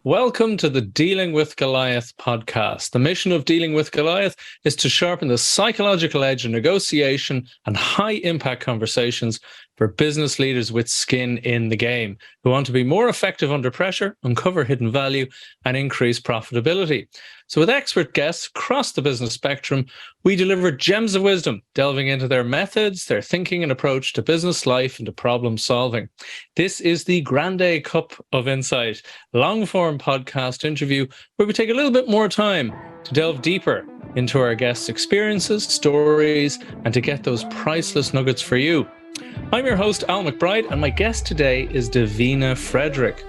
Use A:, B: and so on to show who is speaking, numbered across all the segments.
A: Welcome to the Dealing with Goliath podcast. The mission of Dealing with Goliath is to sharpen the psychological edge of negotiation and high-impact conversations for business leaders with skin in the game who want to be more effective under pressure, uncover hidden value, and increase profitability. So with expert guests across the business spectrum, we deliver gems of wisdom, delving into their methods, their thinking and approach to business life and to problem solving. This is the Grande Cup of Insight, long-form podcast interview where we take a little bit more time to delve deeper into our guests' experiences, stories, and to get those priceless nuggets for you. I'm your host, Al McBride, and my guest today is Davina Frederick.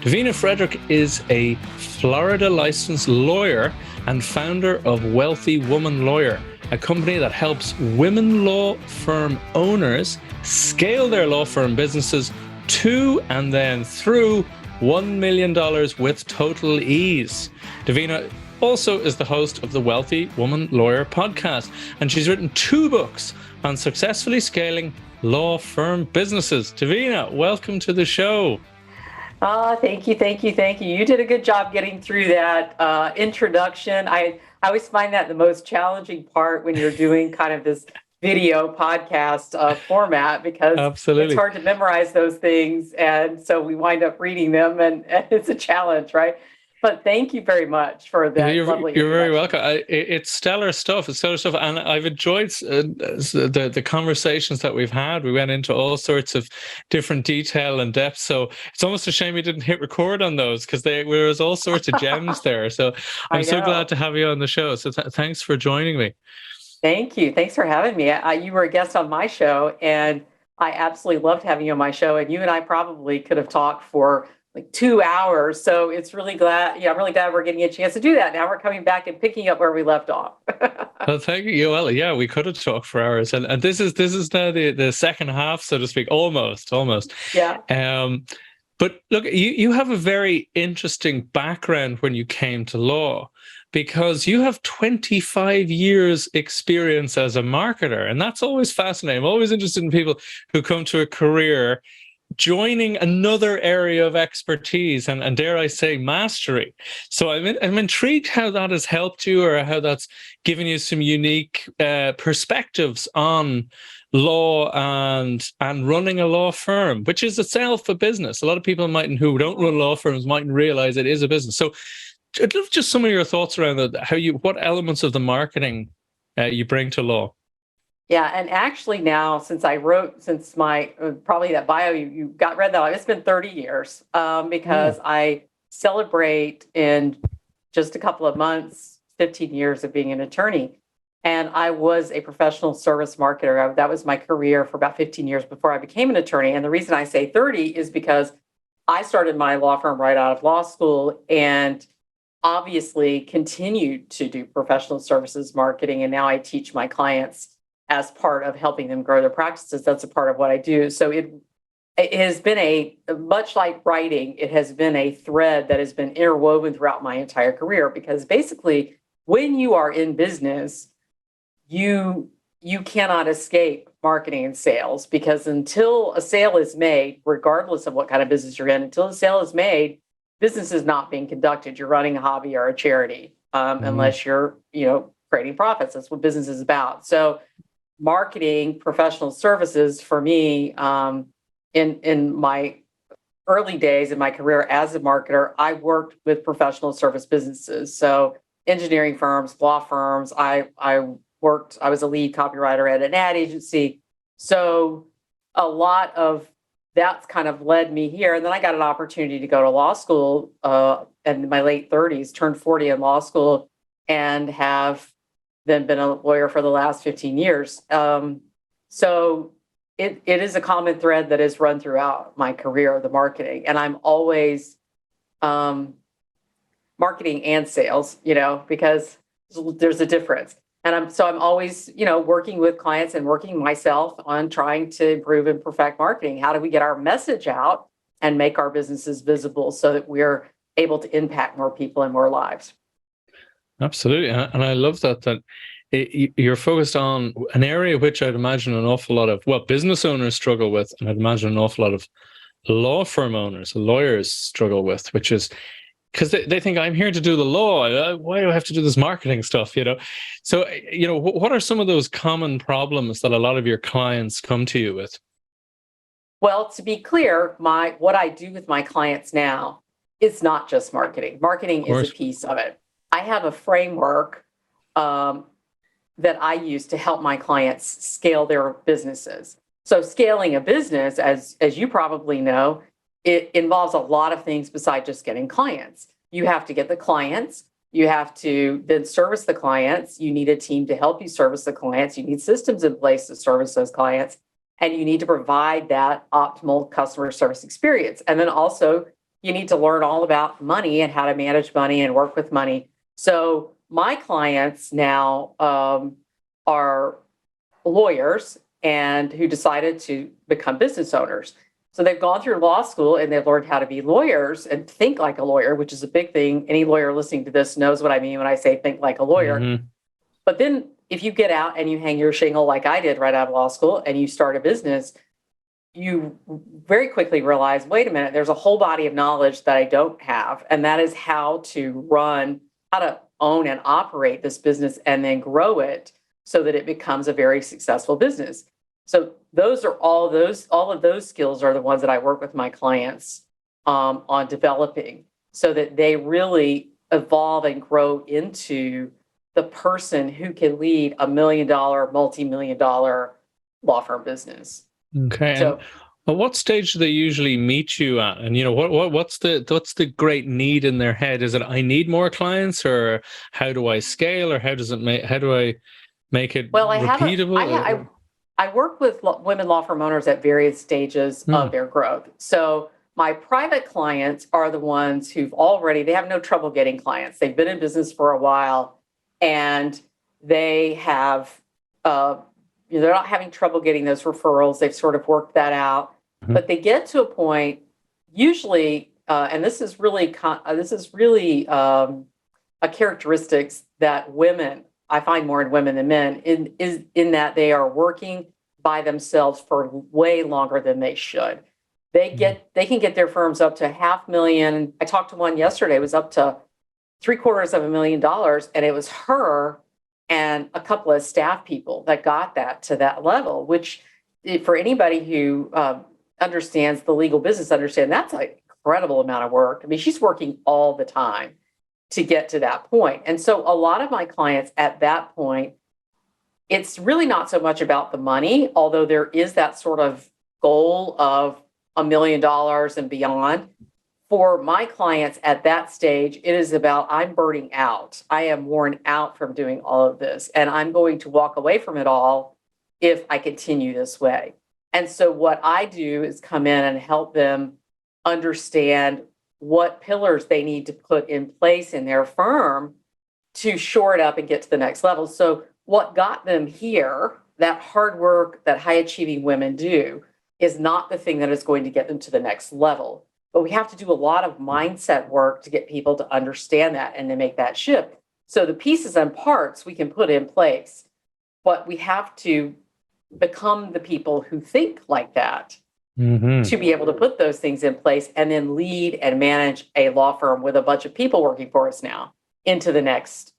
A: Davina Frederick is a Florida licensed lawyer and founder of Wealthy Woman Lawyer, a company that helps women law firm owners scale their law firm businesses to and then through $1 million with total ease. Davina also is the host of the Wealthy Woman Lawyer podcast, and she's written 2 books on successfully scaling law firm businesses. Davina, welcome to the show.
B: Thank you. You did a good job getting through that introduction. I always find that the most challenging part when you're doing kind of this video podcast format, because
A: Absolutely.
B: It's hard to memorize those things. And so we wind up reading them and it's a challenge, right? But thank you very much for that.
A: You're very welcome.
B: It's
A: stellar stuff. And I've enjoyed the conversations that we've had. We went into all sorts of different detail and depth. So it's almost a shame you didn't hit record on those, because there was all sorts of gems there. So I'm so glad to have you on the show. So thanks for joining me.
B: Thank you. Thanks for having me. You were a guest on my show, and I absolutely loved having you on my show. And you and I probably could have talked for like 2 hours. So it's really glad. I'm really glad we're getting a chance to do that. Now we're coming back and picking up where we left off.
A: Well, thank you. Well, yeah, we could have talked for hours, and this is now the second half, so to speak, almost.
B: Yeah.
A: But look, you have a very interesting background when you came to law, because you have 25 years experience as a marketer, and that's always fascinating. I'm always interested in people who come to a career joining another area of expertise and dare I say mastery. So I'm intrigued how that has helped you, or how that's given you some unique perspectives on law and running a law firm, which is itself a business. A lot of people who don't run law firms mightn't realize it is a business. So I'd love just some of your thoughts around that, what elements of the marketing you bring to law.
B: Yeah, and actually now, since my probably that bio you read that, it's been 30 years because I celebrate in just a couple of months 15 years of being an attorney, and I was a professional service marketer. That was my career for about 15 years before I became an attorney. And the reason I say 30 is because I started my law firm right out of law school, and obviously continued to do professional services marketing, and now I teach my clients as part of helping them grow their practices. That's a part of what I do. So it has been much like writing, it has been a thread that has been interwoven throughout my entire career, because basically when you are in business, you cannot escape marketing and sales, because until a sale is made, regardless of what kind of business you're in, until a sale is made, business is not being conducted. You're running a hobby or a charity, unless you're, creating profits. That's what business is about. So marketing, professional services for me, in my early days in my career as a marketer, I worked with professional service businesses. So engineering firms, law firms. I was a lead copywriter at an ad agency. So a lot of that's kind of led me here. And then I got an opportunity to go to law school in my late 30s, turned 40 in law school, and have then been a lawyer for the last 15 years. So it is a common thread that is run throughout my career, the marketing. And I'm always marketing and sales, because there's a difference. And I'm always, working with clients and working myself on trying to improve and perfect marketing. How do we get our message out and make our businesses visible so that we're able to impact more people and more lives?
A: Absolutely. And I love that you're focused on an area which I'd imagine an awful lot of, business owners struggle with, and I'd imagine an awful lot of law firm owners, lawyers struggle with, which is because they think I'm here to do the law. Why do I have to do this marketing stuff? So what are some of those common problems that a lot of your clients come to you with?
B: Well, to be clear, what I do with my clients now is not just marketing. Marketing
A: Of
B: is a
A: course.
B: piece of it. I have a framework that I use to help my clients scale their businesses. So scaling a business, as you probably know, it involves a lot of things besides just getting clients. You have to get the clients. You have to then service the clients. You need a team to help you service the clients. You need systems in place to service those clients. And you need to provide that optimal customer service experience. And then also, you need to learn all about money and how to manage money and work with money. So my clients now are lawyers and who decided to become business owners. So they've gone through law school and they've learned how to be lawyers and think like a lawyer, which is a big thing. Any lawyer listening to this knows what I mean when I say think like a lawyer.
A: Mm-hmm.
B: But then if you get out and you hang your shingle like I did right out of law school and you start a business, you very quickly realize, wait a minute, there's a whole body of knowledge that I don't have. And that is how to own and operate this business and then grow it so that it becomes a very successful business. So all of those skills are the ones that I work with my clients on developing so that they really evolve and grow into the person who can lead $1 million, multi-million-dollar law firm business.
A: Okay.
B: So,
A: at what stage do they usually meet you at? And what's the great need in their head? Is it I need more clients, or how do I scale, or how do I make it repeatable?
B: I work with women law firm owners at various stages of their growth. So my private clients are the ones they have no trouble getting clients. They've been in business for a while, and they have they're not having trouble getting those referrals. They've sort of worked that out, but they get to a point usually, and this is really a characteristics that women, I find more in women than men, in that they are working by themselves for way longer than they should. They can get their firms up to $500,000. I talked to one yesterday, it was up to $750,000, and it was her and a couple of staff people that got that to that level, which for anybody who understands the legal business, understand that's an incredible amount of work. I mean, she's working all the time to get to that point. And so a lot of my clients at that point, it's really not so much about the money, although there is that sort of goal of $1 million and beyond. For my clients at that stage, it is about I'm burning out. I am worn out from doing all of this, and I'm going to walk away from it all if I continue this way. And so what I do is come in and help them understand what pillars they need to put in place in their firm to shore it up and get to the next level. So what got them here, that hard work that high achieving women do, is not the thing that is going to get them to the next level. But we have to do a lot of mindset work to get people to understand that and to make that shift. So the pieces and parts we can put in place, but we have to become the people who think like that to be able to put those things in place and then lead and manage a law firm with a bunch of people working for us now into the next,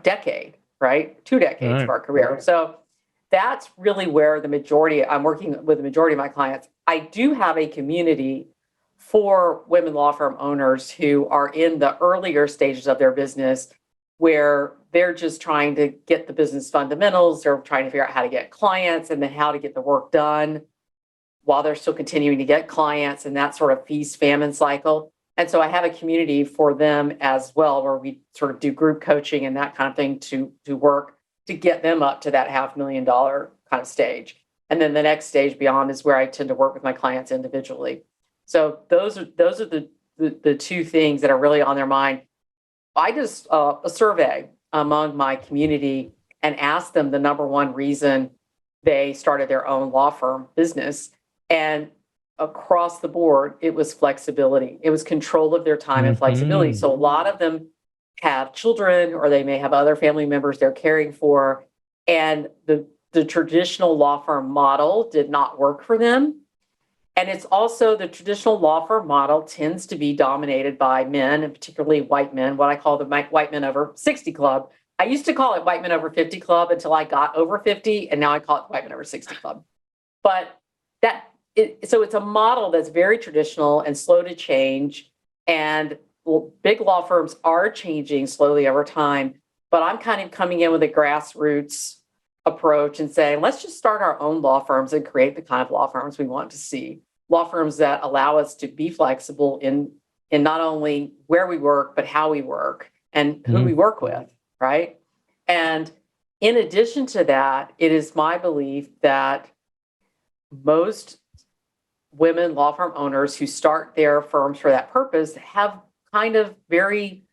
B: decade, right? 2 decades of our career. So that's really where I'm working with the majority of my clients. I do have a community for women law firm owners who are in the earlier stages of their business where they're just trying to get the business fundamentals. They're trying to figure out how to get clients and then how to get the work done while they're still continuing to get clients, and that sort of feast famine cycle. And so I have a community for them as well, where we sort of do group coaching and that kind of thing to work to get them up to that $500,000 kind of stage. And then the next stage beyond is where I tend to work with my clients individually. So those are the two things that are really on their mind. I just a survey among my community and asked them the number one reason they started their own law firm business. And across the board, it was flexibility. It was control of their time and flexibility. So a lot of them have children, or they may have other family members they're caring for. And the traditional law firm model did not work for them. And it's also the traditional law firm model tends to be dominated by men, and particularly white men, what I call the white men over 60 club. I used to call it white men over 50 club until I got over 50, and now I call it white men over 60 club. But so it's a model that's very traditional and slow to change. And big law firms are changing slowly over time. But I'm kind of coming in with a grassroots approach and saying, let's just start our own law firms and create the kind of law firms we want to see. Law firms that allow us to be flexible in not only where we work, but how we work and who we work with, right? And in addition to that, it is my belief that most women law firm owners who start their firms for that purpose have kind of very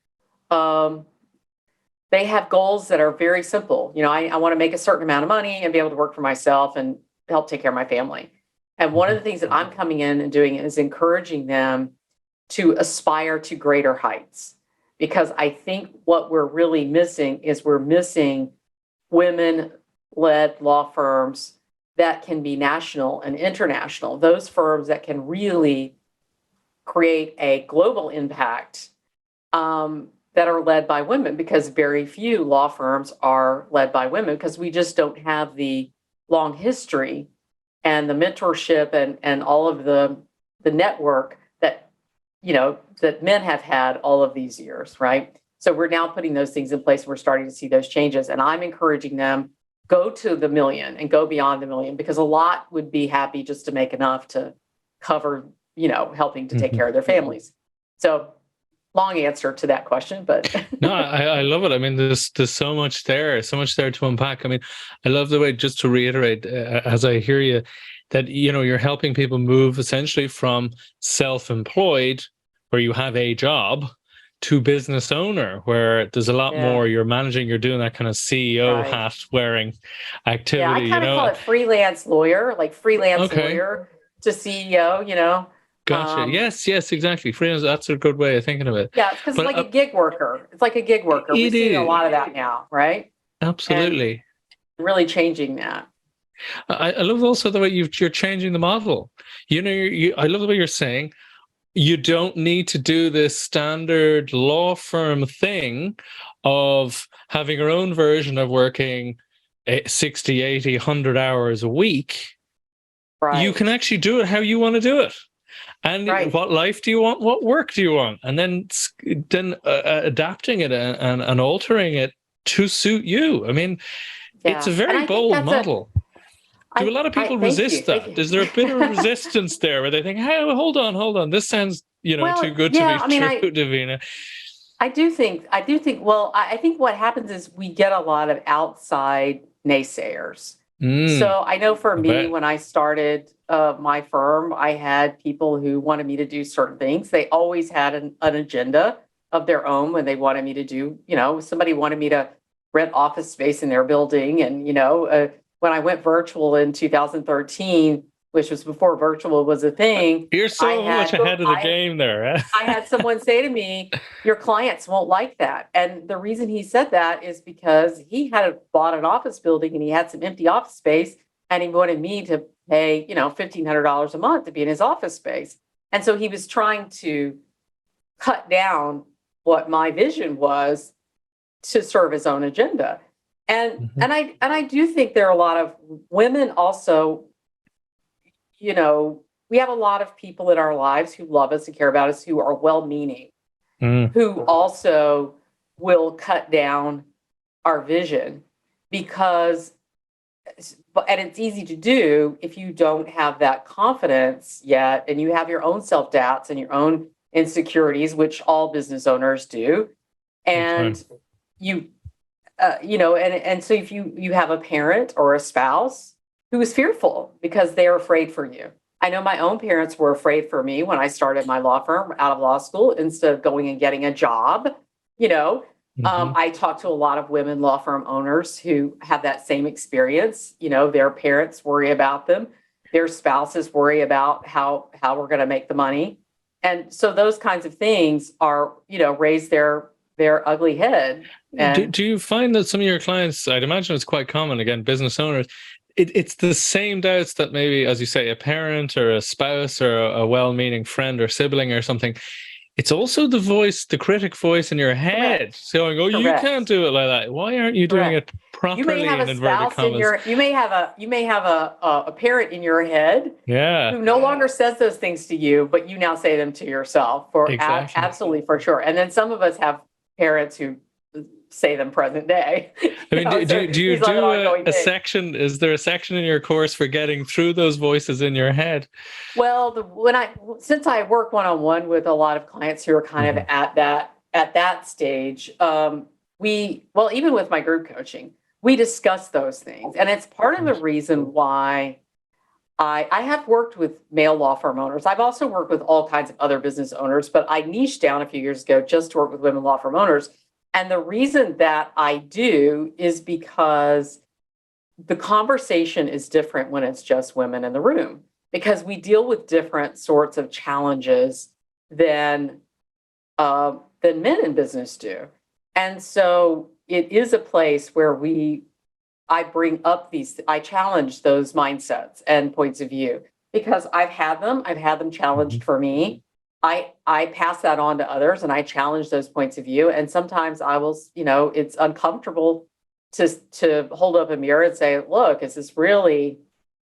B: they have goals that are very simple. You know, I want to make a certain amount of money and be able to work for myself and help take care of my family. And one of the things that I'm coming in and doing is encouraging them to aspire to greater heights. Because I think what we're really missing is we're missing women-led law firms that can be national and international. Those firms that can really create a global impact that are led by women, because very few law firms are led by women because we just don't have the long history and the mentorship and all of the network that, you know, that men have had all of these years, right? So we're now putting those things in place. We're starting to see those changes, and I'm encouraging them go to the million and go beyond the million, because a lot would be happy just to make enough to cover, you know, helping to take care of their families. So long answer to that question, but
A: no, I love it. I mean, there's so much there to unpack. I mean, I love the way, just to reiterate, as I hear you, that, you know, you're helping people move essentially from self-employed, where you have a job, to business owner, where there's a lot more. You're managing, you're doing that kind of CEO hat wearing activity.
B: Yeah, I kind of call it freelance lawyer, like freelance lawyer to CEO, you know.
A: Gotcha. Yes, exactly. Freelance, that's a good way of thinking of it.
B: Yeah, because it's like a gig worker. It's like a gig worker. We're seeing a lot of that now, right?
A: Absolutely.
B: And really changing that.
A: I love also the way you're changing the model. You know, I love the way you're saying you don't need to do this standard law firm thing of having your own version of working 60, 80, 100 hours a week. Right. You can actually do it how you want to do it. And what life do you want? What work do you want? And then adapting it and altering it to suit you. I mean, it's a very bold model. Do a lot of people resist that? Is there a bit of resistance there where they think, hey, hold on. This sounds, you know, too good to be true, Davina.
B: I do think, well, I think what happens is we get a lot of outside naysayers. So I know for me, when I started my firm, I had people who wanted me to do certain things. They always had an agenda of their own when they wanted me to do, you know, somebody wanted me to rent office space in their building. And, you know, when I went virtual in 2013, which was before virtual was a thing.
A: You're so much ahead of the game there.
B: I had someone say to me, your clients won't like that. And the reason he said that is because he had bought an office building and he had some empty office space, and he wanted me to pay, you know, $1,500 a month to be in his office space. And so he was trying to cut down what my vision was to serve his own agenda. And I do think there are a lot of women also, you know, we have a lot of people in our lives who love us and care about us, who are well-meaning, who also will cut down our vision because, and it's easy to do if you don't have that confidence yet, and you have your own self-doubts and your own insecurities, which all business owners do. And you know, and so if you have a parent or a spouse who is fearful because they're afraid for you. I know my own parents were afraid for me when I started my law firm out of law school instead of going and getting a job. You know, I talk to a lot of women law firm owners who have that same experience. You know, their parents worry about them. Their spouses worry about how we're going to make the money. And so those kinds of things are, you know, raise their ugly head. And
A: do you find that some of your clients, I'd imagine it's quite common, again, business owners, it's the same doubts that maybe, as you say, a parent or a spouse or a well-meaning friend or sibling or something. It's also the voice, the critic voice in your head saying, "Oh, you can't do it like that. Why aren't you doing it properly?"
B: You may have a
A: in inverted
B: spouse in
A: commas.
B: your, you may have a parent in your head who no longer says those things to you, but you now say them to yourself absolutely, for sure. And then some of us have parents who say them present day.
A: I mean, do you do a section? Is there a section in your course for getting through those voices in your head?
B: Well, since I work one-on-one with a lot of clients who are kind of at that stage, even with my group coaching, we discuss those things, and it's part of the reason why I have worked with male law firm owners. I've also worked with all kinds of other business owners, but I niched down a few years ago just to work with women law firm owners. And the reason that I do is because the conversation is different when it's just women in the room, because we deal with different sorts of challenges than men in business do. And so it is a place where I challenge those mindsets and points of view, because I've had them challenged for me. I pass that on to others, and I challenge those points of view. And sometimes I will, it's uncomfortable to hold up a mirror and say, look, is this really,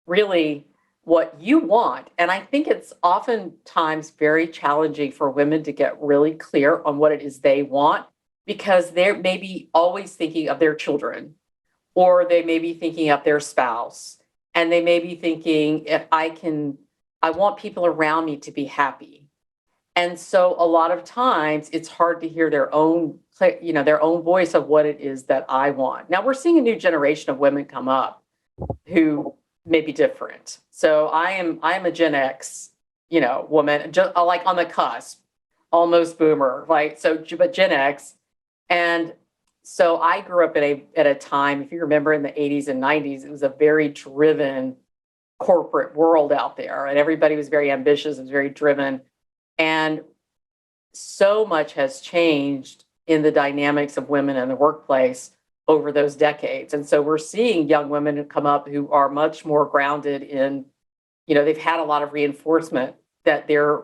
B: really what you want? And I think it's oftentimes very challenging for women to get really clear on what it is they want, because they're maybe always thinking of their children, or they may be thinking of their spouse, and they may be thinking, I want people around me to be happy. And so a lot of times it's hard to hear their own voice of what it is that I want. Now we're seeing a new generation of women come up who may be different. So I am a Gen X, woman, just like on the cusp, almost boomer, like, but Gen X. And so I grew up at a time, if you remember, in the 80s and 90s, it was a very driven corporate world out there, and everybody was very ambitious, it was very driven. And so much has changed in the dynamics of women in the workplace over those decades. And so we're seeing young women come up who are much more grounded in, they've had a lot of reinforcement that their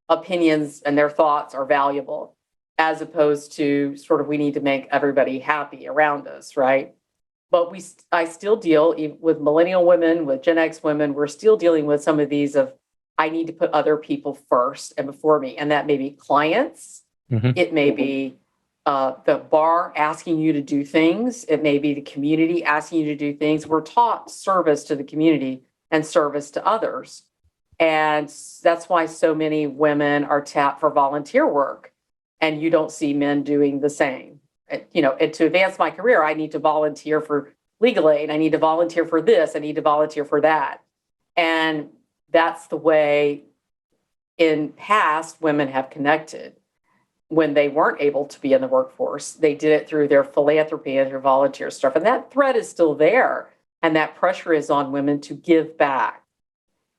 B: opinions and their thoughts are valuable, as opposed to sort of, we need to make everybody happy around us, right? But I still deal with millennial women, with Gen X women. We're still dealing with some of these of, I need to put other people first and before me. And that may be clients. It may be the bar asking you to do things. It may be the community asking you to do things. We're taught service to the community and service to others. And that's why so many women are tapped for volunteer work, and you don't see men doing the same. And to advance my career, I need to volunteer for legal aid. I need to volunteer for this. I need to volunteer for that. And that's the way in past women have connected. When they weren't able to be in the workforce, they did it through their philanthropy and their volunteer stuff. And that thread is still there. And that pressure is on women to give back.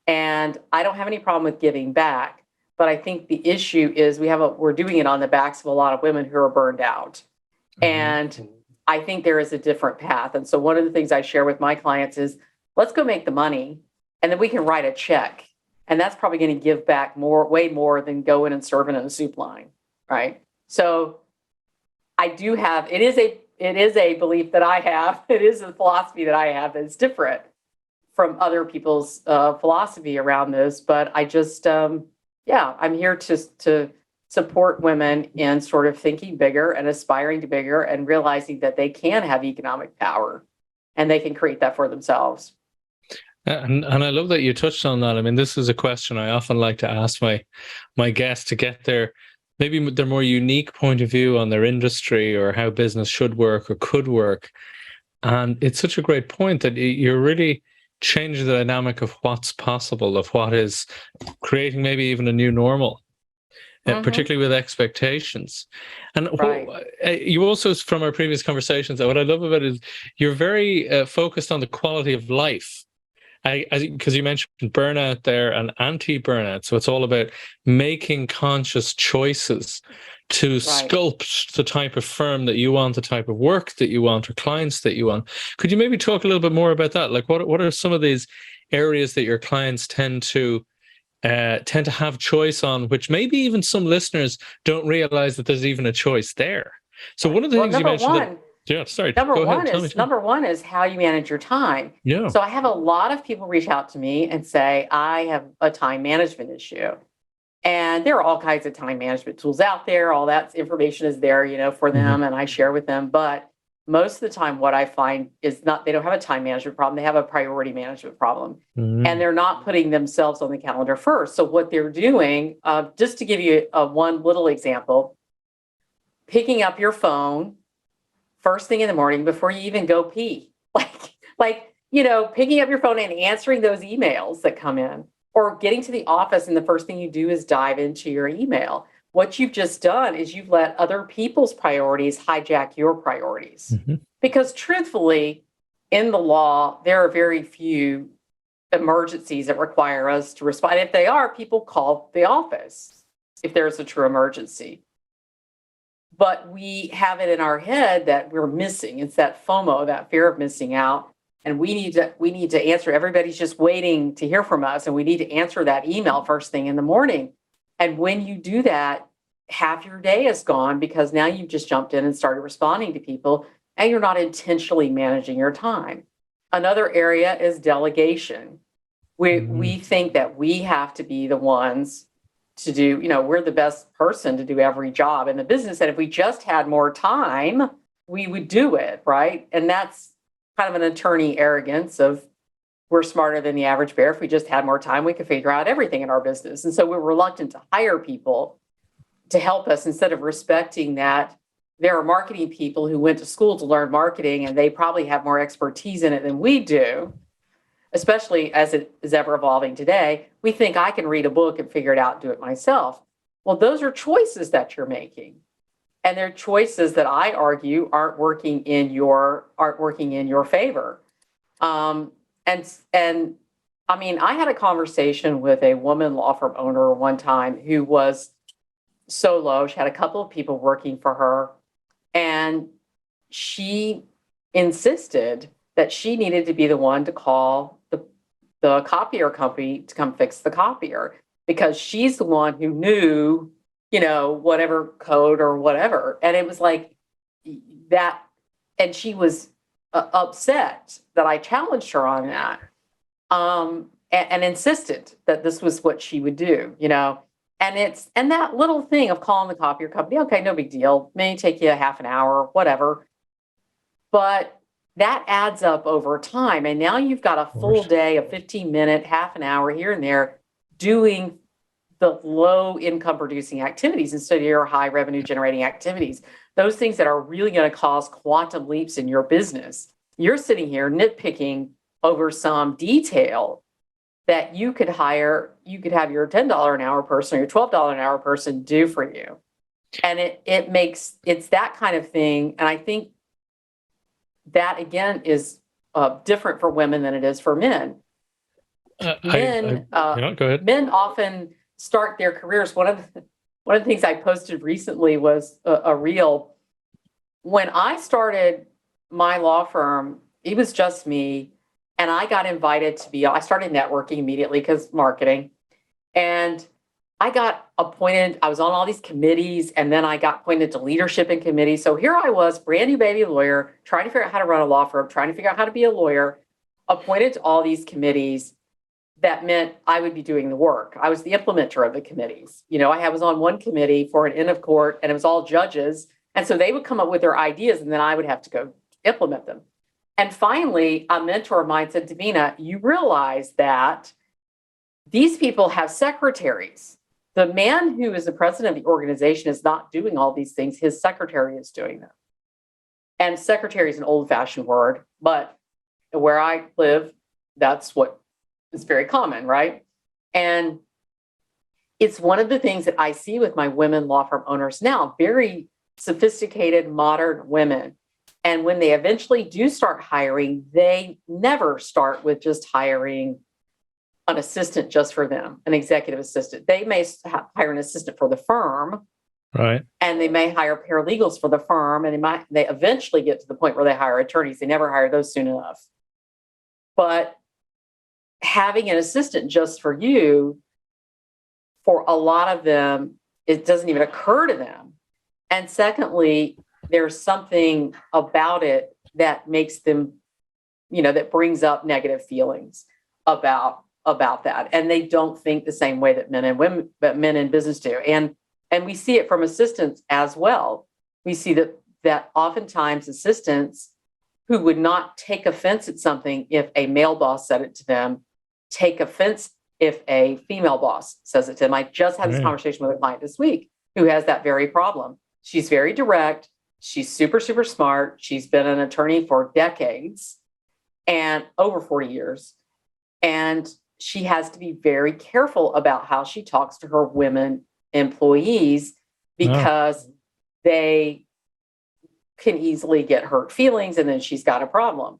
B: And I don't have any problem with giving back. But I think the issue is we're doing it on the backs of a lot of women who are burned out. And I think there is a different path. And so one of the things I share with my clients is, let's go make the money, and then we can write a check. And that's probably going to give back way more than going and serving in a soup line, right? So I do have, it is a belief that I have, it is a philosophy that I have that's different from other people's philosophy around this. But I just, I'm here to support women in sort of thinking bigger and aspiring to bigger, and realizing that they can have economic power and they can create that for themselves.
A: And I love that you touched on that. I mean, this is a question I often like to ask my guests to get their more unique point of view on their industry or how business should work or could work. And it's such a great point that you're really changing the dynamic of what's possible, of what is creating maybe even a new normal, particularly with expectations. And you also, from our previous conversations, what I love about it is you're very focused on the quality of life. Because you mentioned burnout there and anti-burnout. So it's all about making conscious choices to sculpt the type of firm that you want, the type of work that you want, or clients that you want. Could you maybe talk a little bit more about that? Like, what are some of these areas that your clients tend to have choice on, which maybe even some listeners don't realize that there's even a choice there? So one of the things you mentioned
B: Number one is how you manage your time.
A: Yeah.
B: So I have a lot of people reach out to me and say, I have a time management issue. And there are all kinds of time management tools out there. All that information is there, for them, and I share with them. But most of the time, what I find is they don't have a time management problem. They have a priority management problem. And they're not putting themselves on the calendar first. So what they're doing, just to give you one little example, picking up your phone first thing in the morning before you even go pee, picking up your phone and answering those emails that come in, or getting to the office and the first thing you do is dive into your email. What you've just done is you've let other people's priorities hijack your priorities. Because truthfully, in the law, there are very few emergencies that require us to respond. If they are, people call the office if there's a true emergency. But we have it in our head that we're missing. It's that FOMO, that fear of missing out. And we need to answer. Everybody's just waiting to hear from us. And we need to answer that email first thing in the morning. And when you do that, half your day is gone because now you've just jumped in and started responding to people and you're not intentionally managing your time. Another area is delegation. We think that we have to be the ones to do, we're the best person to do every job in the business. And if we just had more time, we would do it, right? And that's kind of an attorney arrogance of we're smarter than the average bear. If we just had more time, we could figure out everything in our business. And so we're reluctant to hire people to help us instead of respecting that there are marketing people who went to school to learn marketing and they probably have more expertise in it than we do, especially as it is ever evolving today. We think I can read a book and figure it out and do it myself. Well, those are choices that you're making. And they're choices that I argue aren't working in your favor. And I mean, I had a conversation with a woman law firm owner one time who was so low. She had a couple of people working for her, and she insisted that she needed to be the one to call the copier company to come fix the copier because she's the one who knew whatever code or whatever. And it was like that. And she was upset that I challenged her on that and insisted that this was what she would do, and that little thing of calling the copier company. Okay, no big deal. May take you a half an hour, whatever. But that adds up over time. And now you've got a full day, a 15-minute, half an hour here and there doing the low income producing activities instead of your high revenue generating activities. Those things that are really going to cause quantum leaps in your business. You're sitting here nitpicking over some detail that you could have your $10 an hour person or your $12 an hour person do for you. And it's that kind of thing. And I think that again is different for women than it is for men. Men often start their careers. One of the things I posted recently was a reel. When I started my law firm, it was just me, and I got invited I started networking immediately because marketing, and I got appointed. I was on all these committees, and then I got appointed to leadership in committees. So here I was, brand new baby lawyer, trying to figure out how to run a law firm, trying to figure out how to be a lawyer, appointed to all these committees. That meant I would be doing the work. I was the implementer of the committees. I was on one committee for an end of court, and it was all judges. And so they would come up with their ideas, and then I would have to go implement them. And finally, a mentor of mine said, Davina, you realize that these people have secretaries. The man who is the president of the organization is not doing all these things. His secretary is doing them. And secretary is an old-fashioned word, but where I live, that's what is very common, right? And it's one of the things that I see with my women law firm owners now, very sophisticated, modern women And when they eventually do start hiring, they never start with just hiring an assistant just for them, an executive assistant. They may hire an assistant for the firm,
A: Right.
B: and they may hire paralegals for the firm, and they eventually get to the point where they hire attorneys. They never hire those soon enough. But having an assistant just for you, for a lot of them, it doesn't even occur to them. And secondly, there's something about it that makes them, that brings up negative feelings about that. And they don't think the same way that men in business do. And we see it from assistants as well. We see that oftentimes assistants who would not take offense at something if a male boss said it to them, take offense if a female boss says it to them. I just had this conversation with a client this week who has that very problem. She's very direct. She's super, super smart. She's been an attorney for decades and over 40 years. And she has to be very careful about how she talks to her women employees because they can easily get hurt feelings, and then she's got a problem.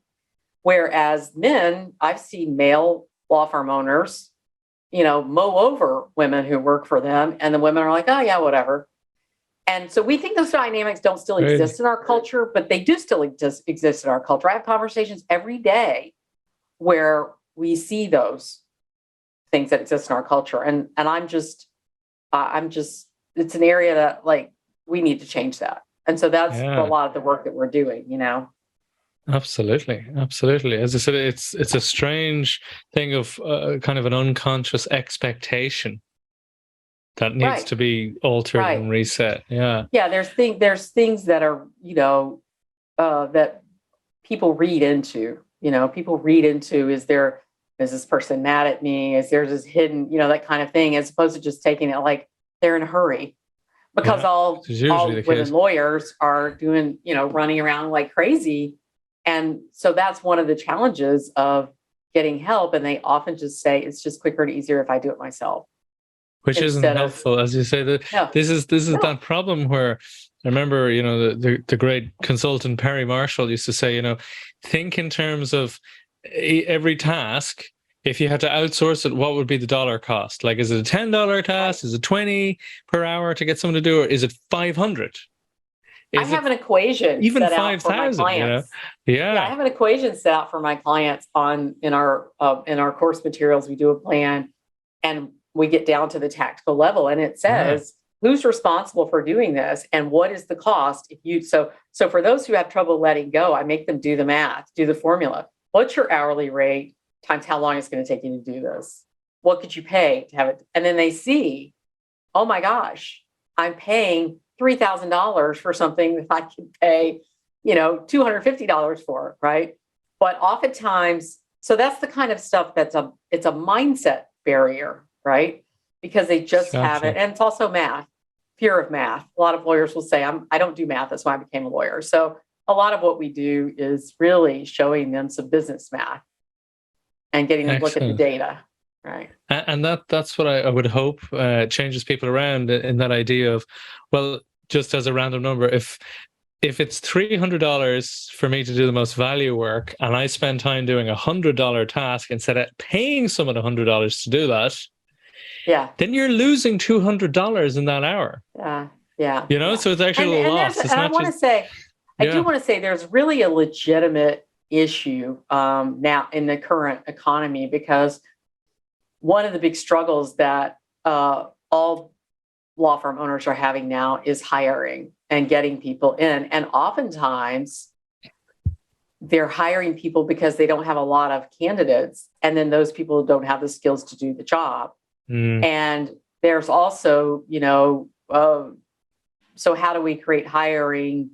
B: Whereas men, I've seen male law firm owners, mow over women who work for them, and the women are like, oh yeah, whatever. And so we think those dynamics don't still exist in our culture, but they do still exist in our culture. I have conversations every day where we see those things that exist in our culture. And I'm just, it's an area that we need to change that. And so that's a lot of the work that we're doing,
A: Absolutely. As I said, it's a strange thing of kind of an unconscious expectation that needs to be altered and reset. Yeah.
B: There's things that are, that people read into. Is this person mad at me? Is there this hidden, that kind of thing, as opposed to just taking it like they're in a hurry. Because all women lawyers are doing, running around like crazy. And so that's one of the challenges of getting help. And they often just say, it's just quicker and easier if I do it myself.
A: Which isn't helpful, as you say. This is that problem where I remember, the great consultant Perry Marshall used to say, think in terms of every task. If you had to outsource it, what would be the dollar cost? Like, is it a $10 task? Is it $20 per hour to get someone to do it? Or is it $500?
B: I have an equation
A: even
B: set out for my clients. I have an equation set out for my clients in our course materials. We do a plan, and we get down to the tactical level, and it says who's responsible for doing this and what is the cost if you. So for those who have trouble letting go, I make them do the math, do the formula. What's your hourly rate times how long it's going to take you to do this? What could you pay to have it? And then they see, oh my gosh, I'm paying $3,000 for something that I can pay, $250 for, right? But oftentimes, so that's the kind of stuff it's a mindset barrier, right? Because they just have it. And it's also math, fear of math. A lot of lawyers will say, I don't do math. That's why I became a lawyer. So a lot of what we do is really showing them some business math and getting them to look at the data, right?
A: And that's what I would hope changes people around in that idea of, well, just as a random number, if it's $300 for me to do the most value work, and I spend time doing $100 task instead of paying someone $100 to do that, then you're losing $200 in that hour. So it's actually a loss.
B: I do want to say there's really a legitimate issue now in the current economy, because one of the big struggles that all law firm owners are having now is hiring and getting people in. And oftentimes they're hiring people because they don't have a lot of candidates, and then those people don't have the skills to do the job. And there's also, so how do we create hiring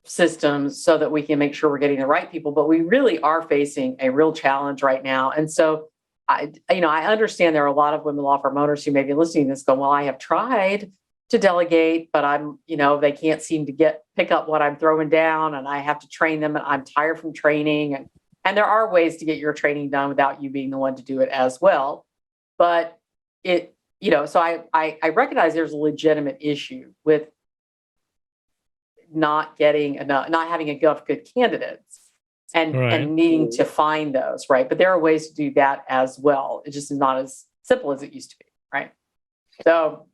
B: systems so that we can make sure we're getting the right people? But we really are facing a real challenge right now. And so I understand there are a lot of women law firm owners who may be listening to this going, well, I have tried to delegate, but they can't seem to pick up what I'm throwing down, and I have to train them, and I'm tired from training. And there are ways to get your training done without you being the one to do it as well. But so I recognize there's a legitimate issue with not getting enough, not having enough good candidates and needing to find those, right? But there are ways to do that as well. It just is not as simple as it used to be, right? So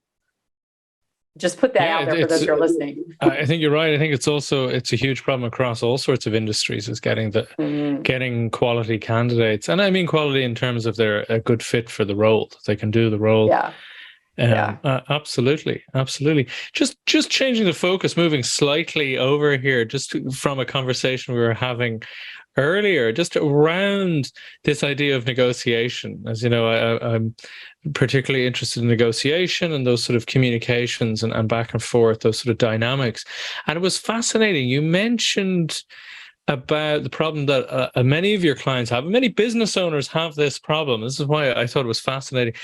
B: just put that out there for those who are listening.
A: I think you're right. I think it's a huge problem across all sorts of industries, is getting quality candidates. And I mean quality in terms of they're a good fit for the role, that they can do the role. Absolutely. Just changing the focus, moving slightly over here, just from a conversation we were having earlier, just around this idea of negotiation. As you know, I'm particularly interested in negotiation and those sort of communications and back and forth, those sort of dynamics. And it was fascinating. You mentioned about the problem that many of your clients have, and many business owners have this problem. This is why I thought it was fascinating,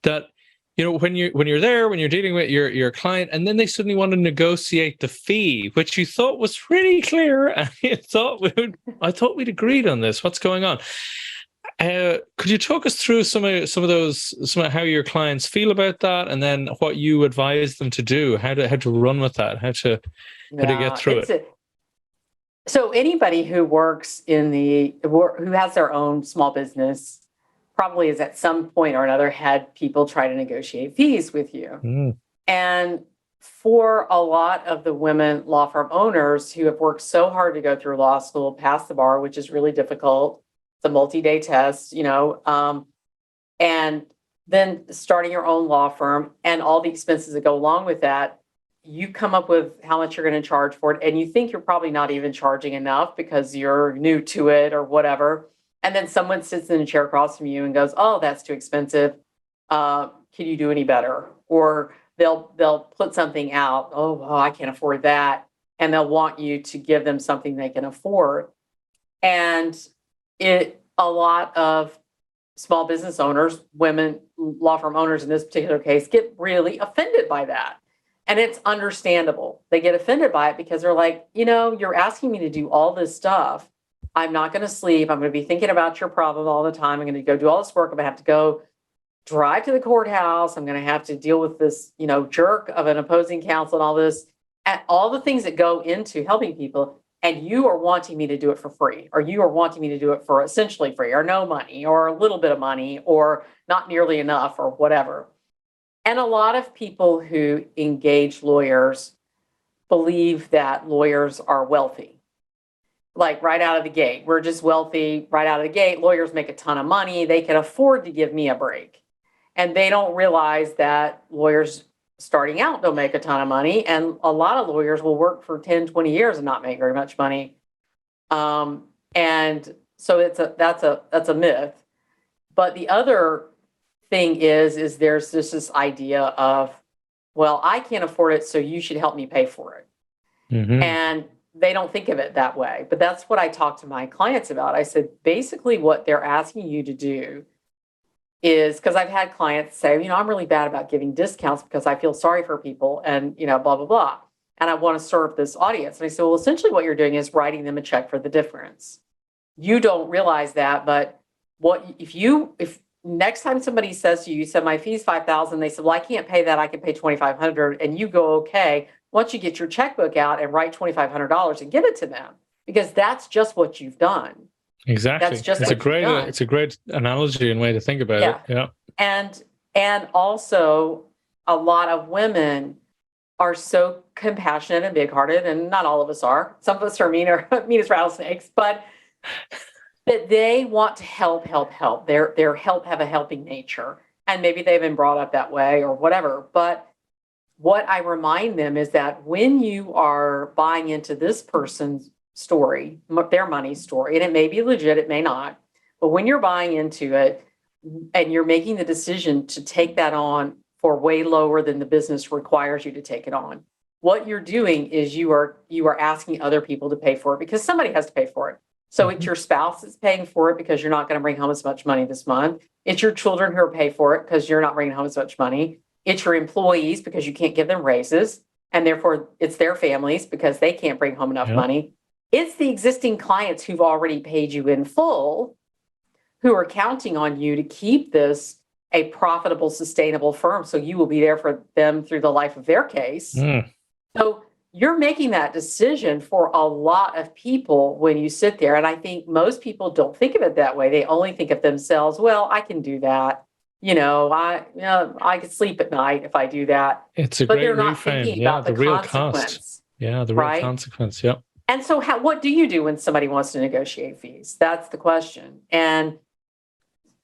A: that when you're there, when you're dealing with your client, and then they suddenly want to negotiate the fee, which you thought was pretty clear, and I thought we'd agreed on this. What's going on? Could you talk us through some of how your clients feel about that, and then what you advise them to do, how to run with that, how to get through it?
B: So anybody who works who has their own small business probably has at some point or another had people try to negotiate fees with you. And for a lot of the women law firm owners who have worked so hard to go through law school, pass the bar, which is really difficult, it's a multi-day test, and then starting your own law firm and all the expenses that go along with that, you come up with how much you're going to charge for it. And you think you're probably not even charging enough because you're new to it or whatever. And then someone sits in a chair across from you and goes, "Oh, that's too expensive. Can you do any better?" Or they'll put something out. Oh, I can't afford that. And they'll want you to give them something they can afford. And a lot of small business owners, women, law firm owners in this particular case, get really offended by that. And it's understandable. They get offended by it because they're like, you're asking me to do all this stuff. I'm not going to sleep. I'm going to be thinking about your problem all the time. I'm going to go do all this work. I'm going to have to go drive to the courthouse. I'm going to have to deal with this, jerk of an opposing counsel and all this, and all the things that go into helping people. And you are wanting me to do it for free, or you are wanting me to do it for essentially free, or no money, or a little bit of money, or not nearly enough, or whatever. And a lot of people who engage lawyers believe that lawyers are wealthy. Like right out of the gate, we're just wealthy right out of the gate. Lawyers make a ton of money. They can afford to give me a break. And they don't realize that lawyers starting out don't make a ton of money. And a lot of lawyers will work for 10, 20 years and not make very much money. And so that's a myth. But the other thing is there's this idea of, well, I can't afford it, so you should help me pay for it. Mm-hmm. And they don't think of it that way. But that's what I talk to my clients about. I said, basically what they're asking you to do is, because I've had clients say, I'm really bad about giving discounts because I feel sorry for people and, blah, blah, blah. And I want to serve this audience. And I said, well, essentially what you're doing is writing them a check for the difference. You don't realize that, but if next time somebody says to you, you said, my fee's $5,000, they said, well, I can't pay that. I can pay $2,500. And you go, okay, once you get your checkbook out and write $2,500 and give it to them, because that's just what you've done.
A: Exactly.
B: That's just
A: it's a great analogy and way to think about it. Yeah.
B: And also a lot of women are so compassionate and big-hearted, and not all of us are. Some of us are mean as rattlesnakes, but that they want to help. Their help have a helping nature, and maybe they've been brought up that way or whatever. But what I remind them is that when you are buying into this person's story, their money story, and it may be legit, it may not, but when you're buying into it and you're making the decision to take that on for way lower than the business requires you to take it on, what you're doing is you are asking other people to pay for it, because somebody has to pay for it. So it's your spouse that's paying for it because you're not going to bring home as much money this month. It's your children who are paying for it because you're not bringing home as much money. It's your employees because you can't give them raises, and therefore it's their families because they can't bring home enough money. It's the existing clients who've already paid you in full who are counting on you to keep this a profitable, sustainable firm, so you will be there for them through the life of their case. So you're making that decision for a lot of people when you sit there. And I think most people don't think of it that way. They only think of themselves, well, I can do that. I could sleep at night if I do that.
A: It's a
B: But
A: great
B: they're not
A: reframe.
B: thinking
A: Yeah,
B: about
A: the
B: the
A: real cost.
B: consequence,
A: Yeah, the real
B: right?
A: consequence. Yeah.
B: And so what do you do when somebody wants to negotiate fees? That's the question. And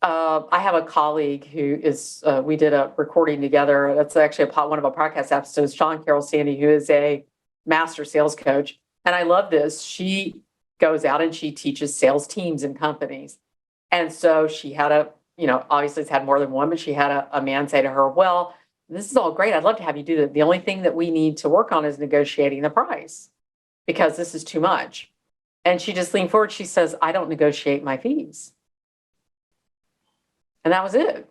B: I have a colleague who is, we did a recording together. That's actually one of our podcast episodes, Sean Carroll Sandy, who is a master sales coach. And I love this. She goes out and she teaches sales teams and companies. And so she had obviously it's had more than one, but she had a man say to her, well, this is all great. I'd love to have you do that. The only thing that we need to work on is negotiating the price because this is too much. And she just leaned forward. She says, I don't negotiate my fees. And that was it.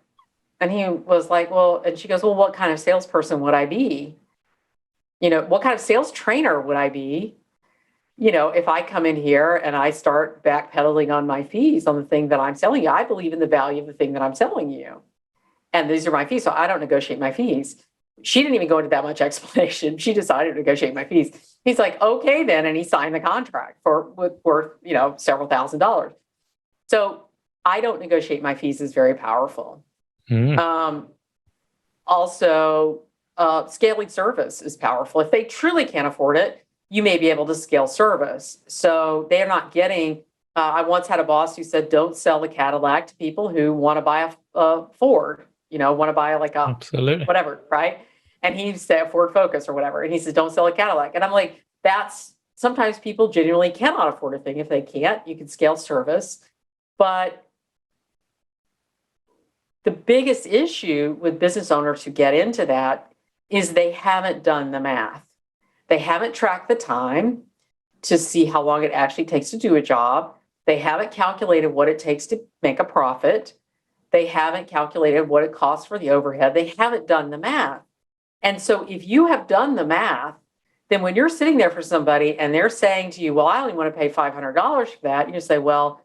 B: And he was like, well, and she goes, well, what kind of salesperson would I be? What kind of sales trainer would I be? If I come in here and I start backpedaling on my fees on the thing that I'm selling you, I believe in the value of the thing that I'm selling you. And these are my fees. So I don't negotiate my fees. She didn't even go into that much explanation. She decided to negotiate my fees. He's like, okay, then. And he signed the contract worth, several $1,000s. So I don't negotiate my fees is very powerful. Also, scaling service is powerful. If they truly can't afford it, you may be able to scale service. So they're not getting, I once had a boss who said, don't sell a Cadillac to people who want to buy a Ford, want to buy like a
A: Absolutely.
B: whatever, right? And he said Ford Focus or whatever. And he says, don't sell a Cadillac. And I'm like, sometimes people genuinely cannot afford a thing. If they can't, you can scale service. But the biggest issue with business owners who get into that is they haven't done the math. They haven't tracked the time to see how long it actually takes to do a job. They haven't calculated what it takes to make a profit. They haven't calculated what it costs for the overhead. They haven't done the math. And so if you have done the math, then when you're sitting there for somebody and they're saying to you, well, I only want to pay $500 for that, you say, well,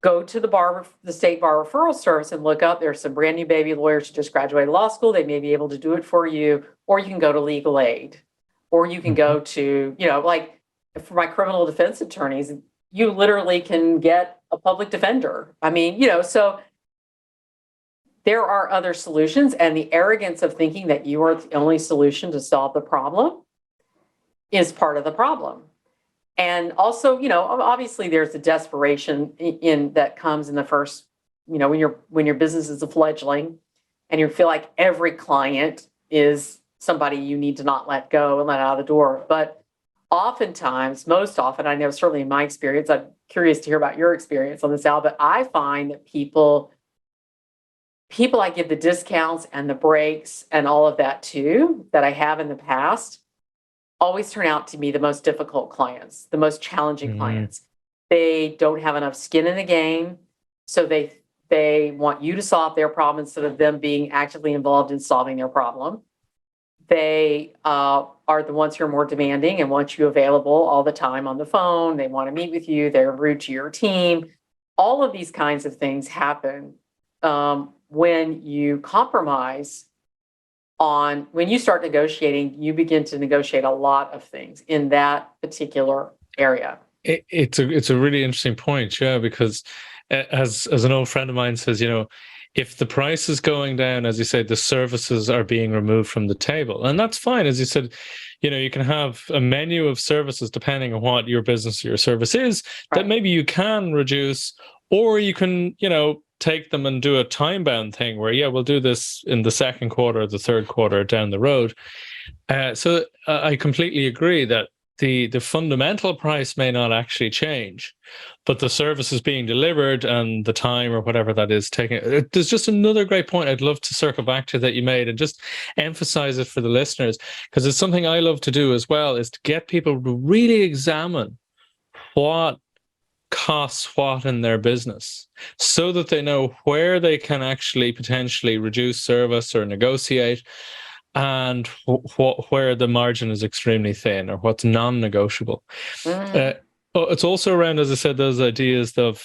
B: go to the state bar referral service and look up. There's some brand new baby lawyers who just graduated law school. They may be able to do it for you, or you can go to legal aid, or you can go to, like for my criminal defense attorneys, you literally can get a public defender. I mean, so there are other solutions, and the arrogance of thinking that you are the only solution to solve the problem is part of the problem. And also, obviously there's a desperation in that comes in the first, when your business is a fledgling and you feel like every client is somebody you need to not let go and let out of the door. But oftentimes, most often, I know certainly in my experience, I'm curious to hear about your experience on this, Al, but I find that people I give the discounts and the breaks and all of that to, that I have in the past, always turn out to be the most difficult clients, the most challenging clients. They don't have enough skin in the game, so they want you to solve their problem instead of them being actively involved in solving their problem. They are the ones who are more demanding and want you available all the time on the phone. They want to meet with you. They're rude to your team. All of these kinds of things happen when you compromise when you start negotiating, you begin to negotiate a lot of things in that particular area.
A: It's a really interesting point, yeah, because as an old friend of mine says, if the price is going down, as you said, the services are being removed from the table. And that's fine. As you said, you can have a menu of services depending on what your business or your service is, that maybe you can reduce, or you can, take them and do a time-bound thing where, we'll do this in the second quarter, the third quarter down the road. So I completely agree that the fundamental price may not actually change, but the service is being delivered and the time or whatever that is taking. There's just another great point I'd love to circle back to that you made and just emphasize it for the listeners, because it's something I love to do as well, is to get people to really examine what costs what in their business so that they know where they can actually potentially reduce service or negotiate, and where the margin is extremely thin or what's non-negotiable. Oh, it's also around, as I said, those ideas of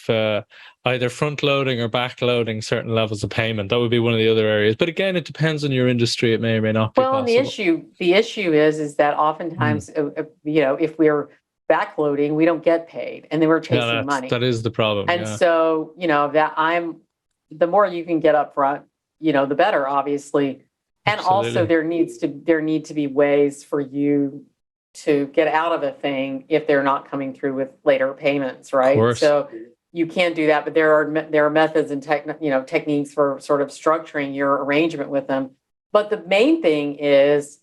A: either front loading or back loading certain levels of payment. That would be one of the other areas. But again, it depends on your industry. It may or may not be
B: Well, and
A: possible.
B: the issue is that oftentimes, if we're backloading, we don't get paid, and then we're chasing money.
A: That is the problem.
B: And so, the more you can get up front, the better, obviously. And
A: Absolutely.
B: also there need to be ways for you to get out of a thing if they're not coming through with later payments, right?
A: Of course.
B: So you can't do that, but there are methods and techniques for sort of structuring your arrangement with them. But the main thing is,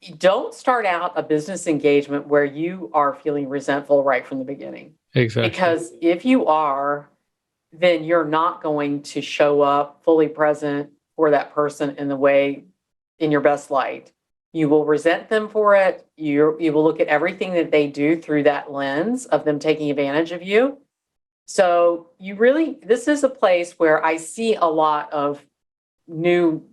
B: you don't start out a business engagement where you are feeling resentful right from the beginning.
A: Exactly.
B: Because if you are, then you're not going to show up fully present for that person in your best light. You will resent them for it. You will look at everything that they do through that lens of them taking advantage of you. So this is a place where I see a lot of new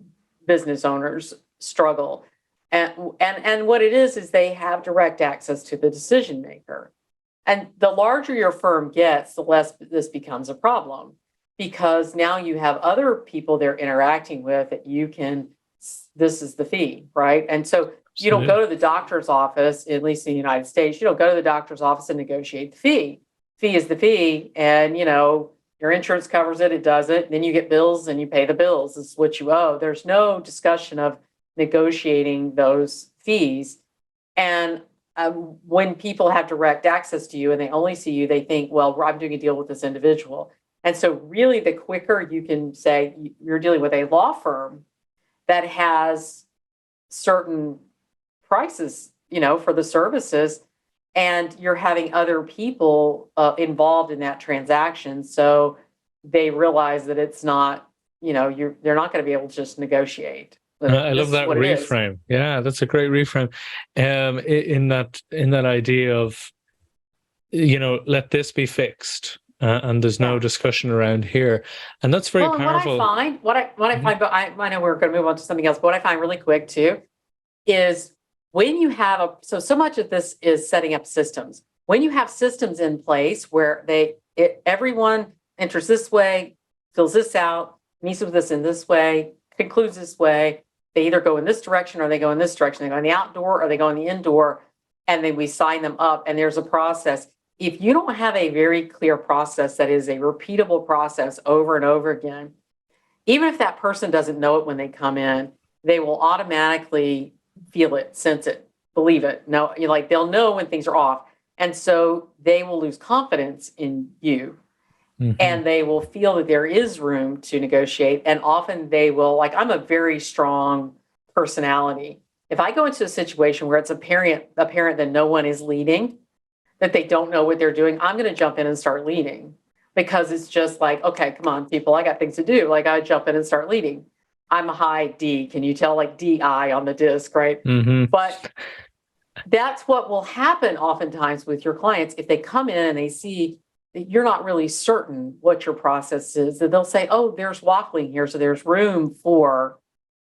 B: business owners struggle. And what it is they have direct access to the decision maker. And the larger your firm gets, the less this becomes a problem, because now you have other people they're interacting with that this is the fee, right? And so you don't go to the doctor's office, at least in the United States, you don't go to the doctor's office and negotiate the fee. Fee is the fee, and your insurance covers it, it doesn't. Then you get bills and you pay the bills. This is what you owe. There's no discussion of negotiating those fees. And when people have direct access to you and they only see you, they think, well, I'm doing a deal with this individual. And so really the quicker you can say you're dealing with a law firm that has certain prices, for the services, and you're having other people involved in that transaction. So they realize that it's not, they're not going to be able to just negotiate.
A: I love that reframe. Yeah, that's a great reframe. In that idea of, let this be fixed, and there's no discussion around here, and that's very powerful.
B: What I find, but I know we're going to move on to something else. But what I find really quick too is when you have so much of this is setting up systems. When you have systems in place where everyone enters this way, fills this out, meets with this in this way, concludes this way. They either go in this direction or they go in this direction. They go in the outdoor or they go in the indoor, and then we sign them up, and there's a process. If you don't have a very clear process that is a repeatable process over and over again, even if that person doesn't know it when they come in, they will automatically feel it, sense it, believe it. No, they'll know when things are off. And so they will lose confidence in you. Mm-hmm. And they will feel that there is room to negotiate. And often they will, I'm a very strong personality. If I go into a situation where it's apparent that no one is leading, that they don't know what they're doing, I'm going to jump in and start leading, because it's just okay, come on, people, I got things to do. I jump in and start leading. I'm a high D. Can you tell, DI on the disc, right? Mm-hmm. But that's what will happen oftentimes with your clients. If they come in and they see that you're not really certain what your process is, that they'll say, oh, there's waffling here, so there's room for.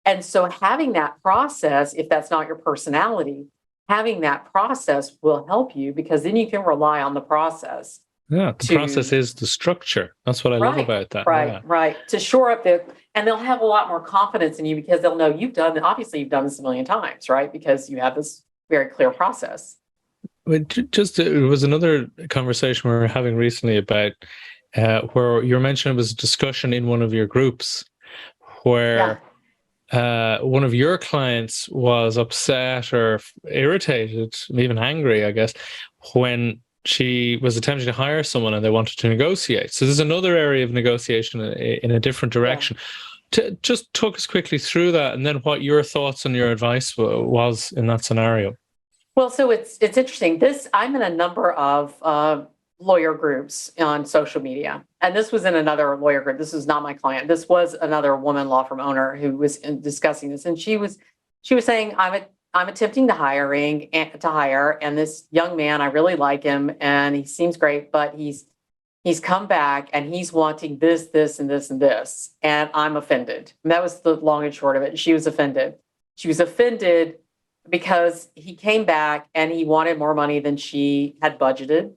B: And so having that process, if that's not your personality, having that process will help you, because then you can rely on the process.
A: Yeah, the process is the structure. That's what I love about that.
B: Right. To shore up and they'll have a lot more confidence in you, because they'll know you've done this a million times, right? Because you have this very clear process.
A: It was another conversation we were having recently about where you were mentioning it was a discussion in one of your groups where one of your clients was upset or irritated, even angry, I guess, when she was attempting to hire someone and they wanted to negotiate. So there's another area of negotiation in a different direction. Just talk us quickly through that, and then what your thoughts and your advice was in that scenario.
B: Well, so it's interesting. I'm in a number of lawyer groups on social media, and this was in another lawyer group. This was not my client. This was another woman law firm owner who was discussing this, and she was saying, I'm attempting to hire, and this young man, I really like him, and he seems great, but he's come back and he's wanting this, this, and this, and this, and I'm offended. And that was the long and short of it. She was offended. She was offended because he came back and he wanted more money than she had budgeted.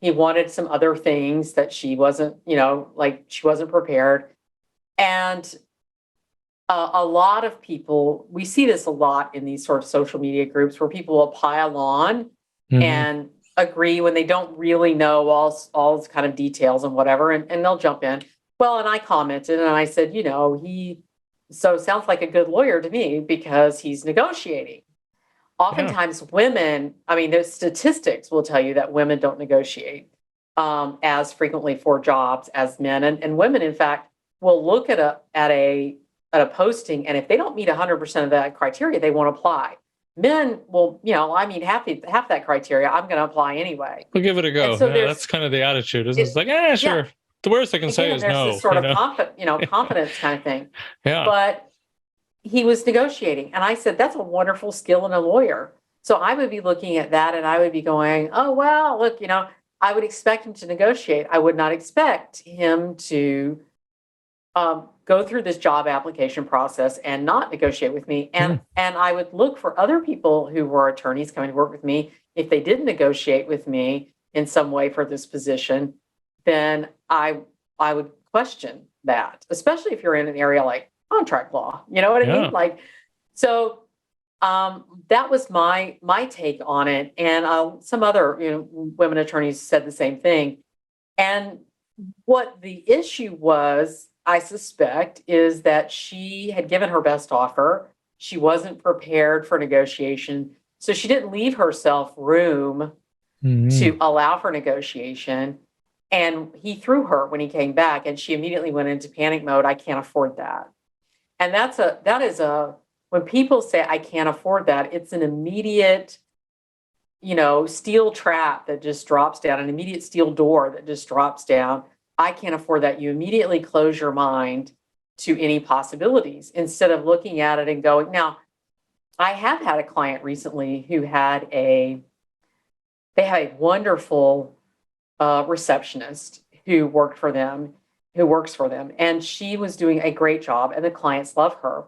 B: He wanted some other things that she wasn't, like she wasn't prepared. And a lot of people, we see this a lot in these sort of social media groups where people will pile on and agree when they don't really know all kind of details and whatever, and they'll jump in. Well, and I commented and I said, he sounds like a good lawyer to me because he's negotiating. Oftentimes women, the statistics will tell you that women don't negotiate as frequently for jobs as men. And women, in fact, will look at a posting, and if they don't meet 100% of that criteria, they won't apply. Men will, half that criteria, I'm going to apply anyway.
A: We'll give it a go. So that's kind of the attitude, isn't it? It's like, sure. Yeah. The worst I can say is no.
B: This sort of confidence kind of thing.
A: Yeah.
B: But he was negotiating, and I said, that's a wonderful skill in a lawyer. So I would be looking at that, and I would be going, oh, well, look, I would expect him to negotiate. I would not expect him to go through this job application process and not negotiate with me. And I would look for other people who were attorneys coming to work with me. If they didn't negotiate with me in some way for this position, then I would question that, especially if you're in an area like contract law. You know what I mean? Like, so that was my take on it. And some other women attorneys said the same thing. And what the issue was, I suspect, is that she had given her best offer. She wasn't prepared for negotiation. So she didn't leave herself room to allow for negotiation. And he threw her when he came back, and she immediately went into panic mode. I can't afford that. And that is when people say I can't afford that, it's an immediate, steel trap that just drops down, an immediate steel door that just drops down. I can't afford that. You immediately close your mind to any possibilities instead of looking at it and going. Now, I have had a client recently who had a wonderful receptionist who works for them, and she was doing a great job, and the clients love her.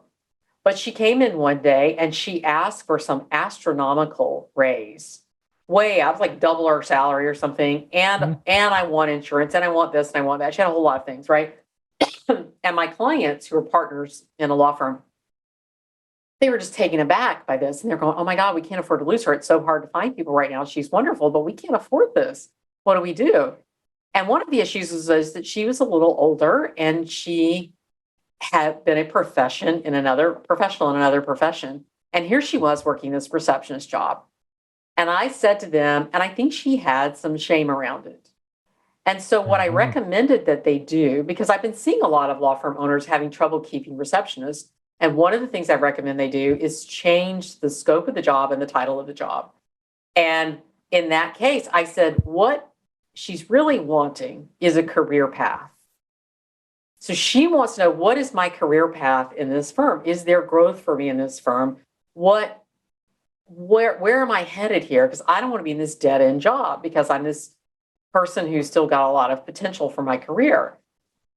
B: But she came in one day and she asked for some astronomical raise. Way out, like double her salary or something. And I want insurance, and I want this, and I want that. She had a whole lot of things, right? And my clients, who are partners in a law firm, they were just taken aback by this. And they're going, oh my God, we can't afford to lose her. It's so hard to find people right now. She's wonderful, but we can't afford this. What do we do? And one of the issues was that she was a little older, and she had been a professional in another profession. And here she was working this receptionist job. And I said to them, and I think she had some shame around it. And so what I recommended that they do, because I've been seeing a lot of law firm owners having trouble keeping receptionists. And one of the things I recommend they do is change the scope of the job and the title of the job. And in that case, I said, what she's really wanting is a career path. So she wants to know, what is my career path in this firm? Is there growth for me in this firm? Where am I headed here? Because I don't want to be in this dead end job, because I'm this person who's still got a lot of potential for my career.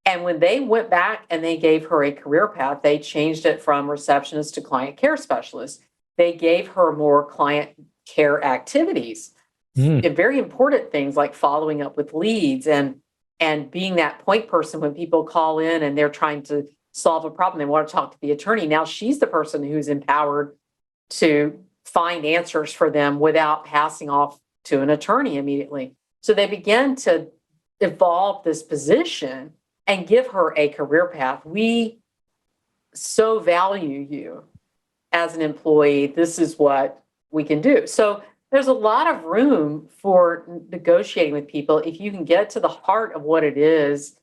B: And when they went back and they gave her a career path, they changed it from receptionist to client care specialist. They gave her more client care activities, and very important things like following up with leads and being that point person when people call in and they're trying to solve a problem. They want to talk to the attorney. Now she's the person who's empowered to find answers for them without passing off to an attorney immediately. So they began to evolve this position and give her a career path. We so value you as an employee. This is what we can do. So there's a lot of room for negotiating with people if you can get to the heart of what it is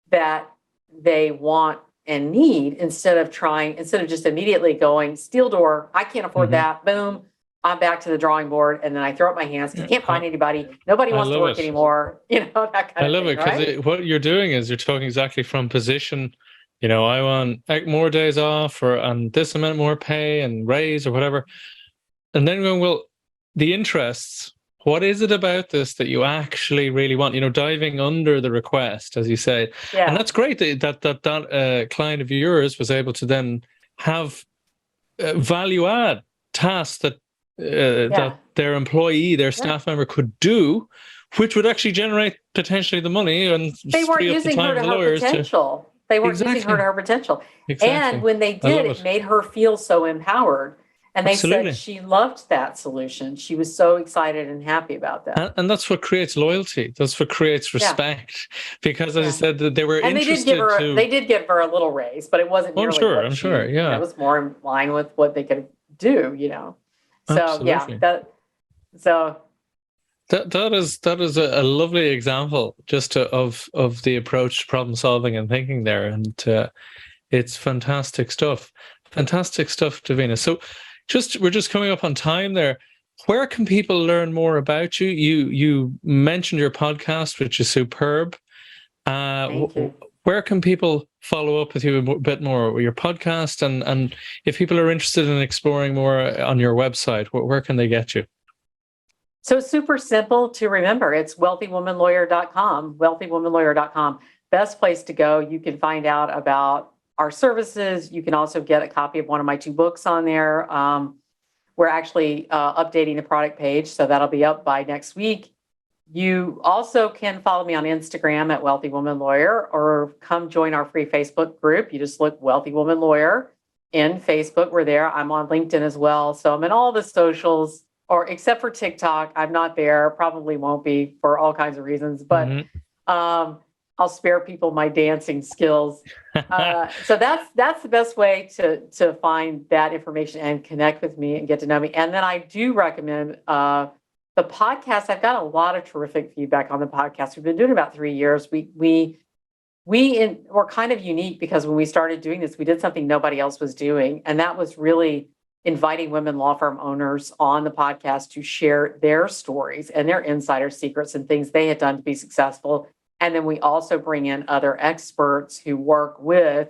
B: that they want and need, instead of just immediately going, steel door, I can't afford that, boom, I'm back to the drawing board, and then I throw up my hands because I can't find anybody, nobody wants to work anymore, that kind of thing.
A: I love it, because what you're doing is you're talking exactly from position, I want more days off, and this amount more pay and raise or whatever, and then going, well, the interests, what is it about this that you actually really want? Diving under the request, as you say. Yeah. And that's great that client of yours was able to then have value add tasks that that their employee, their staff member could do, which would actually generate potentially the money and
B: they weren't
A: free up the
B: using her
A: time
B: to
A: of the
B: her
A: lawyers
B: potential. They weren't using her to her potential. And when they did, it made her feel so empowered. And they said she loved that solution. She was so excited and happy about that.
A: And that's what creates loyalty. That's what creates respect. Because as I said, that they were interested
B: they did give her a little raise, but it wasn't nearly
A: I'm sure. Yeah.
B: It was more in line with what they could do, So
A: Absolutely. That is a lovely example just of the approach to problem solving and thinking there. And it's fantastic stuff. Fantastic stuff, Davina. So we're just coming up on time there. Where can people learn more about you? You mentioned your podcast, which is superb.
B: Thank you.
A: Where can people follow up with you a bit more with your podcast? And if people are interested in exploring more on your website, where can they get you?
B: So it's super simple to remember. It's wealthywomanlawyer.com, wealthywomanlawyer.com. Best place to go. You can find out about our services. You can also get a copy of one of my 2 books on there. We're actually updating the product page, so that'll be up by next week. You also can follow me on Instagram at Wealthy Woman Lawyer, or come join our free Facebook group. You just look Wealthy Woman Lawyer in Facebook. We're there. I'm on LinkedIn as well. So I'm in all the socials, or except for TikTok. I'm not there. Probably won't be for all kinds of reasons, but I'll spare people my dancing skills. So that's the best way to find that information and connect with me and get to know me. And then I do recommend the podcast. I've got a lot of terrific feedback on the podcast. We've been doing it about 3 years. We're kind of unique because when we started doing this, we did something nobody else was doing. And that was really inviting women law firm owners on the podcast to share their stories and their insider secrets and things they had done to be successful. And then we also bring in other experts who work with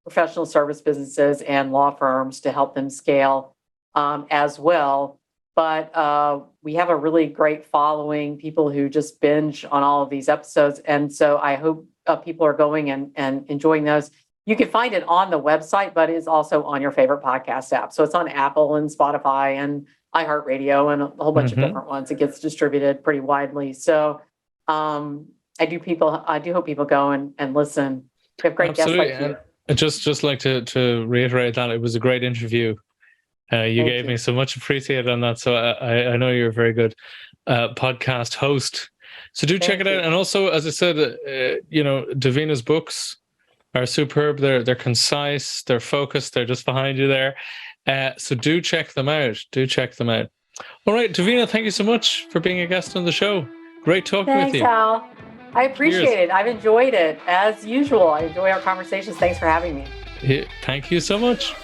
B: professional service businesses and law firms to help them scale as well. But we have a really great following, people who just binge on all of these episodes. And so I hope people are going and enjoying those. You can find it on the website, but it's also on your favorite podcast app. So it's on Apple and Spotify and iHeartRadio and a whole bunch of different ones. It gets distributed pretty widely. So I do hope people go and listen. We have great guests like you.
A: I'd just like to reiterate that it was a great interview. You gave me so much appreciated on that. So I know you're a very good podcast host. So do check it out. And also, as I said, Davina's books are superb. They're concise, they're focused, they're just behind you there. So do check them out. All right, Davina, thank you so much for being a guest on the show. Great talking with you.
B: Thanks, Hal. I appreciate it. I've enjoyed it as usual. I enjoy our conversations. Thanks for having me.
A: Thank you so much.